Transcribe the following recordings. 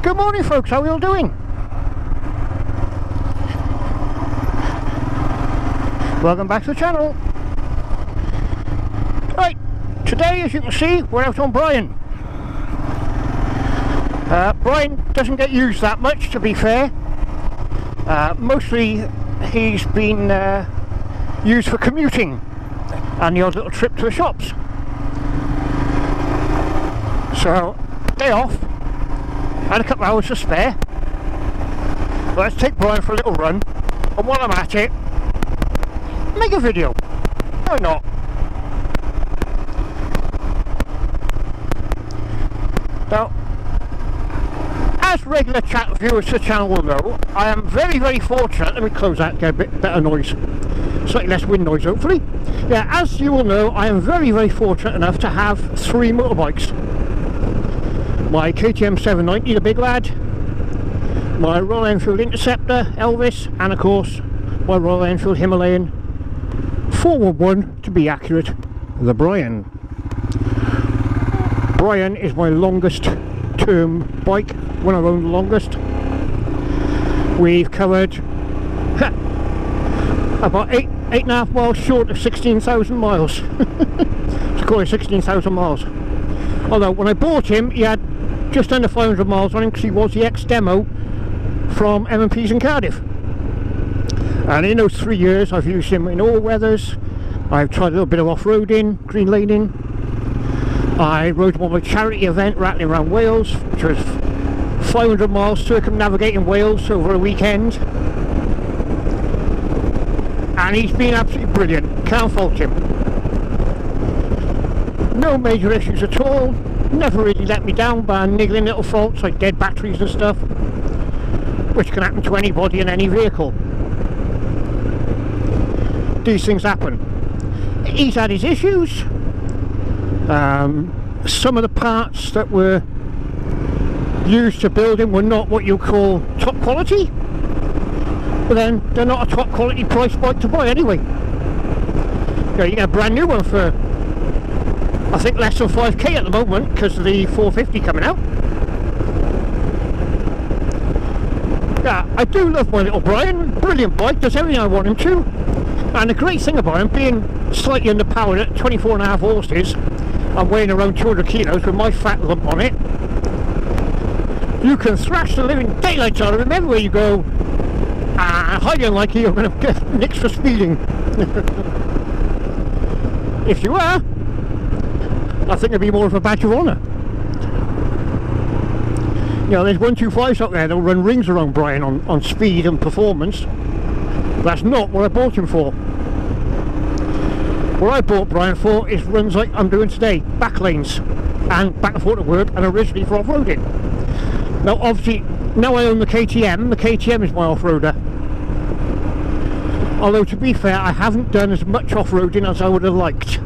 Good morning folks, how are you all doing? Welcome back to the channel. Right, today as you can see we're out on Brian. Brian doesn't get used that much, to be fair. Mostly he's been used for commuting and the odd little trip to the shops. So, day off, had a couple of hours to spare. Let's take Brian for a little run, and while I'm at it, make a video. Why not? Now, as regular chat viewers to the channel will know, I am very, very fortunate. Let me close that, get a bit better noise. Slightly less wind noise, hopefully. Yeah, as you will know, I am very, very fortunate enough to have 3 motorbikes. My KTM 790, the big lad, my Royal Enfield Interceptor, Elvis, and of course, my Royal Enfield Himalayan 411, to be accurate, the Brian. Brian is my longest term bike, when I've owned the longest. We've covered about 8.5 miles short of 16,000 miles. Let's call it 16,000 miles. Although when I bought him, he had just under 500 miles on him because he was the ex-demo from M&P's in Cardiff. And in those 3 years I've used him in all weathers. I've tried a little bit of off-roading, green laning. I rode him on my charity event rattling around Wales, which was 500 miles circumnavigating Wales over a weekend. And he's been absolutely brilliant, can't fault him. No major issues at all, never really let me down by niggling little faults like dead batteries and stuff, which can happen to anybody in any vehicle. These things happen. He's had his issues. Some of the parts that were used to build him were not what you call top quality, but then they're not a top quality price bike to buy anyway. You know, you get a brand new one for I think less than 5k at the moment because of the 450 coming out. Yeah, I do love my little Brian, brilliant bike, does everything I want him to. And the great thing about him, being slightly underpowered at 24.5 horses and weighing around 200 kilos with my fat lump on it, you can thrash the living daylights out of him everywhere you go. Highly unlikely you're going to get nicked for speeding. If you are, I think it'd be more of a badge of honour. You know, there's 125s out there that'll run rings around Brian on speed and performance. That's not what I bought him for. What I bought Brian for is runs like I'm doing today, back lanes and back and forth to work, and originally for off-roading. Now obviously, now I own the KTM is my off-roader. Although to be fair, I haven't done as much off-roading as I would have liked.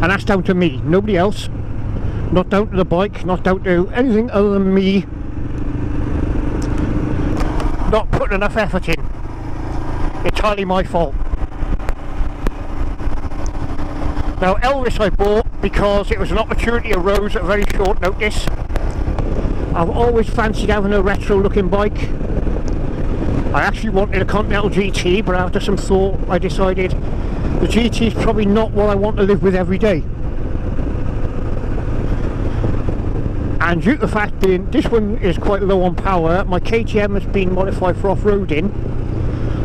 And that's down to me, nobody else. Not down to the bike, not down to anything other than me not putting enough effort in. Entirely my fault. Now Elvis I bought because it was an opportunity arose at very short notice. I've always fancied having a retro looking bike. I actually wanted a Continental GT, but after some thought I decided the GT is probably not what I want to live with every day. And due to the fact that this one is quite low on power, my KTM has been modified for off-roading.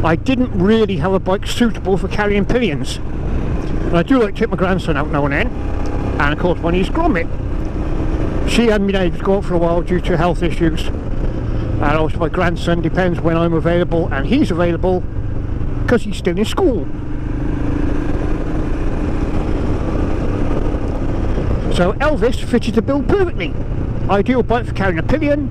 I didn't really have a bike suitable for carrying pillions. And I do like to take my grandson out now and then, and of course my niece Gromit. She hadn't been able to go out for a while due to health issues, and also my grandson depends when I'm available, and he's available because he's still in school. So Elvis fitted the bill perfectly. Ideal bike for carrying a pillion,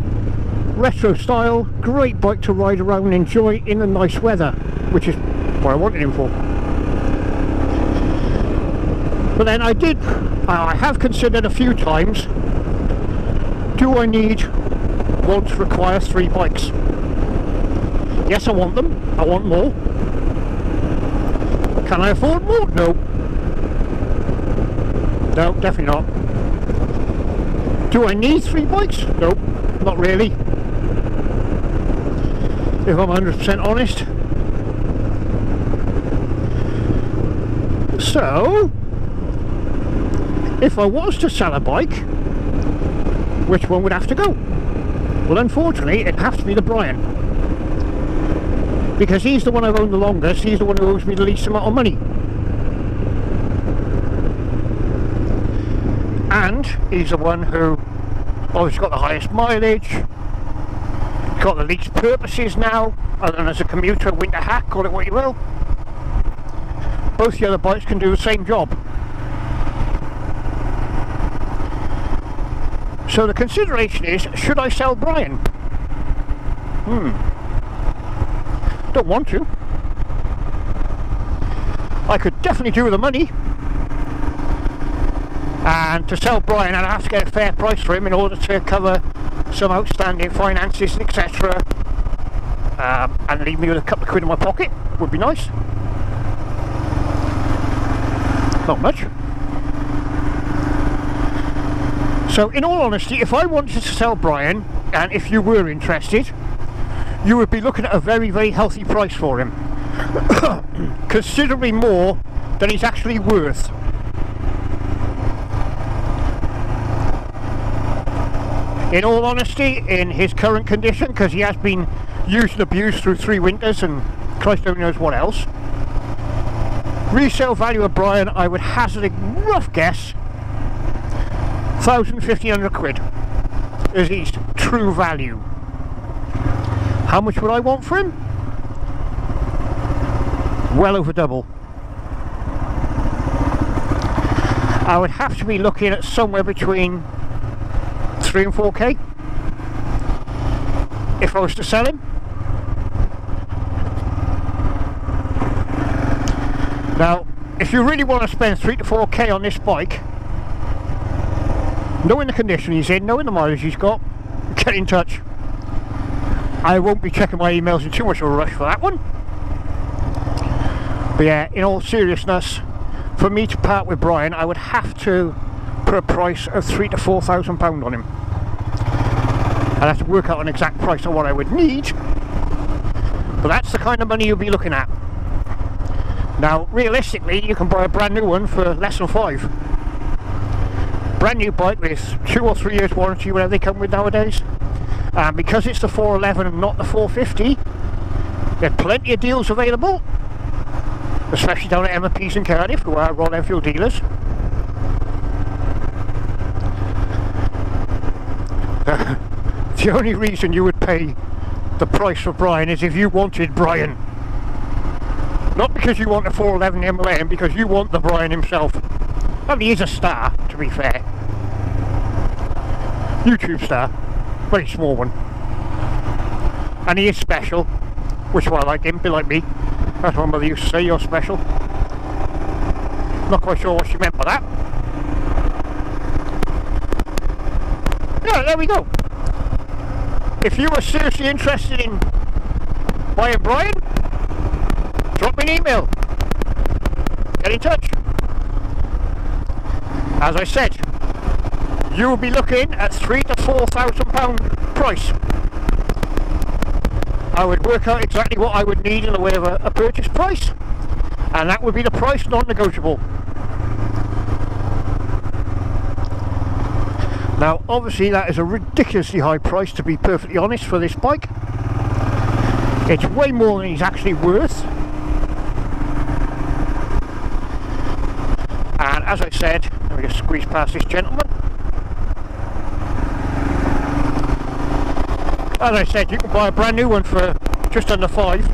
retro style, great bike to ride around and enjoy in the nice weather, which is what I wanted him for. But then I have considered a few times, do I require 3 bikes? Yes, I want them, I want more. Can I afford more? No. No, definitely not. Do I need 3 bikes? No, not really. If I'm 100% honest. So, if I was to sell a bike, which one would have to go? Well, unfortunately, it'd have to be the Brian. Because he's the one I've owned the longest, he's the one who owes me the least amount of money. And he's the one who obviously got the highest mileage, got the least purposes now, other than as a commuter, winter hack, call it what you will. Both the other bikes can do the same job. So the consideration is, should I sell Brian? Don't want to. I could definitely do with the money. And to sell Brian, I'd have to get a fair price for him in order to cover some outstanding finances, etc. And leave me with a couple of quid in my pocket. Would be nice. Not much. So in all honesty, if I wanted to sell Brian, and if you were interested, you would be looking at a very, very healthy price for him. Considerably more than he's actually worth. In all honesty, in his current condition, because he has been used and abused through 3 winters and Christ only knows what else, resale value of Brian, I would hazard a rough guess, 1,500 quid is his true value. How much would I want for him? Well over double. I would have to be looking at somewhere between 3 and 4k if I was to sell him. Now, if you really want to spend 3 to 4k on this bike, knowing the condition he's in, knowing the mileage he's got, get in touch. I won't be checking my emails in too much of a rush for that one. But yeah, in all seriousness, for me to part with Brian, I would have to put a price of £3,000 to £4,000 on him. I'd have to work out an exact price of what I would need, but that's the kind of money you'll be looking at. Now, realistically, you can buy a brand new one for less than 5. Brand new bike with 2 or 3 years warranty, whatever they come with nowadays. And because it's the 411 and not the 450, there's plenty of deals available, especially down at M&P's in Cardiff, who are Royal Enfield dealers. The only reason you would pay the price for Brian is if you wanted Brian. Not because you want a 411 MLM, because you want the Brian himself. Well, he is a star, to be fair. YouTube star. Very small one. And he is special, which is why I like him, be like me. That's what my mother used to say, you're special. Not quite sure what she meant by that. Yeah, there we go. If you were seriously interested in buying Brian, drop me an email. Get in touch. As I said, you will be looking at £3,000 to £4,000 price. I would work out exactly what I would need in the way of a purchase price, and that would be the price, non-negotiable. Now obviously that is a ridiculously high price, to be perfectly honest, for this bike. It's way more than he's actually worth. And as I said, let me just squeeze past this gentleman. As I said, you can buy a brand new one for just under 5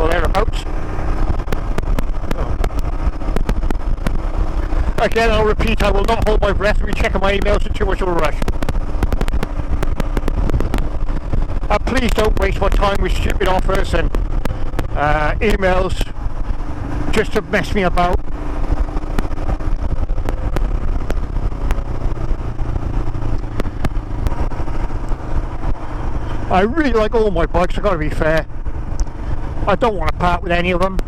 or thereabouts. Again, I'll repeat, I will not hold my breath and be checking my emails in too much of a rush. Please don't waste my time with stupid offers and emails just to mess me about. I really like all my bikes, I've got to be fair. I don't want to part with any of them.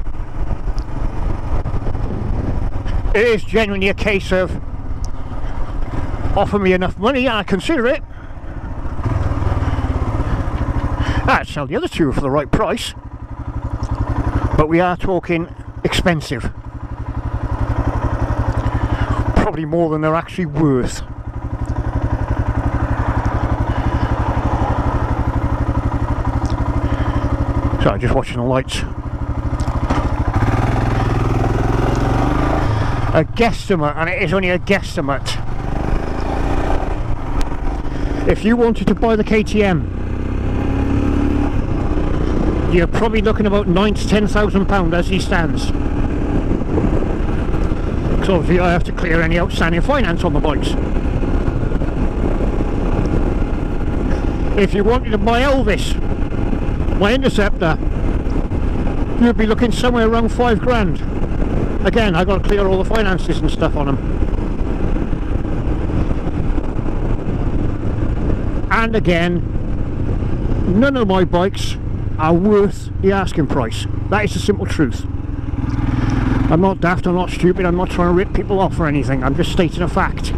It is genuinely a case of offer me enough money, I'd consider it. I'd sell the other two for the right price, but we are talking expensive. Probably more than they're actually worth. Sorry, just watching the lights. A guesstimate, and it is only a guesstimate. If you wanted to buy the KTM, you're probably looking about £9,000 to £10,000 as he stands. Because obviously I have to clear any outstanding finance on the bikes. If you wanted to buy Elvis, my Interceptor, you'd be looking somewhere around £5,000. Again, I've got to clear all the finances and stuff on them. And again, none of my bikes are worth the asking price. That is the simple truth. I'm not daft, I'm not stupid, I'm not trying to rip people off or anything, I'm just stating a fact.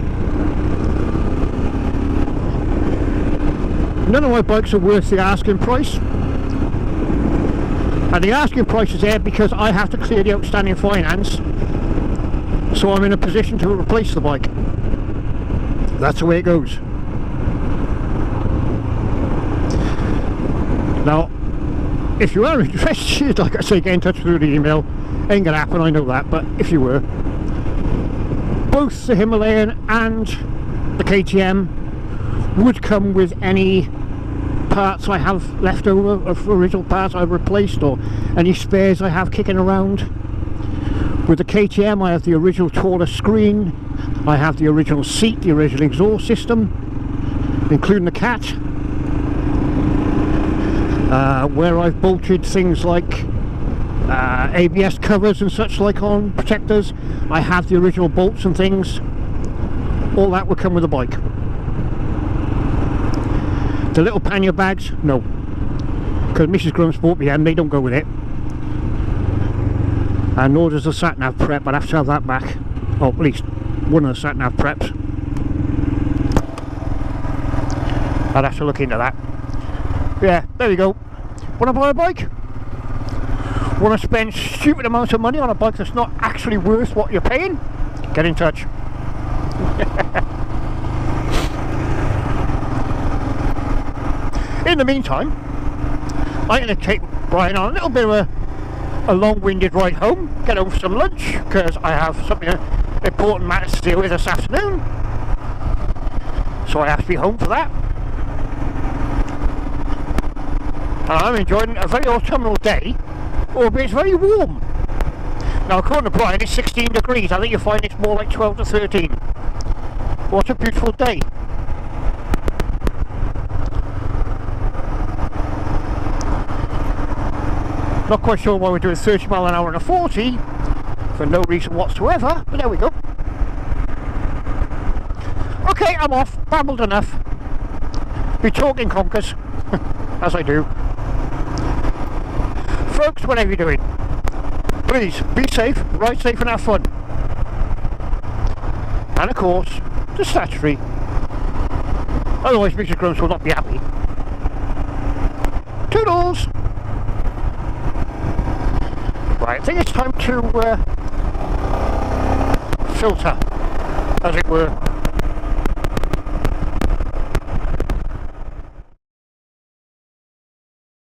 None of my bikes are worth the asking price. And the asking price is there because I have to clear the outstanding finance, so I'm in a position to replace the bike. That's the way it goes. Now, if you are interested, like I say, get in touch through the email. Ain't gonna happen, I know that, but if you were, both the Himalayan and the KTM would come with any parts I have left over of original parts I've replaced, or any spares I have kicking around. With the KTM I have the original taller screen, I have the original seat, the original exhaust system, including the cat, where I've bolted things like ABS covers and such like on protectors. I have the original bolts and things. All that would come with the bike. The little pannier bags, no, because Mrs. Grumps bought me and they don't go with it. And nor does the sat-nav prep. I'd have to have that back, or at least one of the sat-nav preps. I'd have to look into that. Yeah, there we go. Want to buy a bike? Want to spend stupid amounts of money on a bike that's not actually worth what you're paying? Get in touch. In the meantime, I'm going to take Brian on a little bit of a long-winded ride home, get home for some lunch, because I have something important matters to deal with this afternoon, so I have to be home for that. And I'm enjoying a very autumnal day, albeit it's very warm. Now according to Brian it's 16 degrees, I think you'll find it's more like 12 to 13. What a beautiful day. Not quite sure why we're doing 30 mile an hour and a 40 for no reason whatsoever, but there we go. Okay, I'm off, babbled enough. Be talking conkers, as I do. Folks, whatever you're doing, please be safe, ride safe and have fun. And of course, the statutory. Otherwise Mrs. Grumps will not be happy. Toodles! Right, I think it's time to filter, as it were.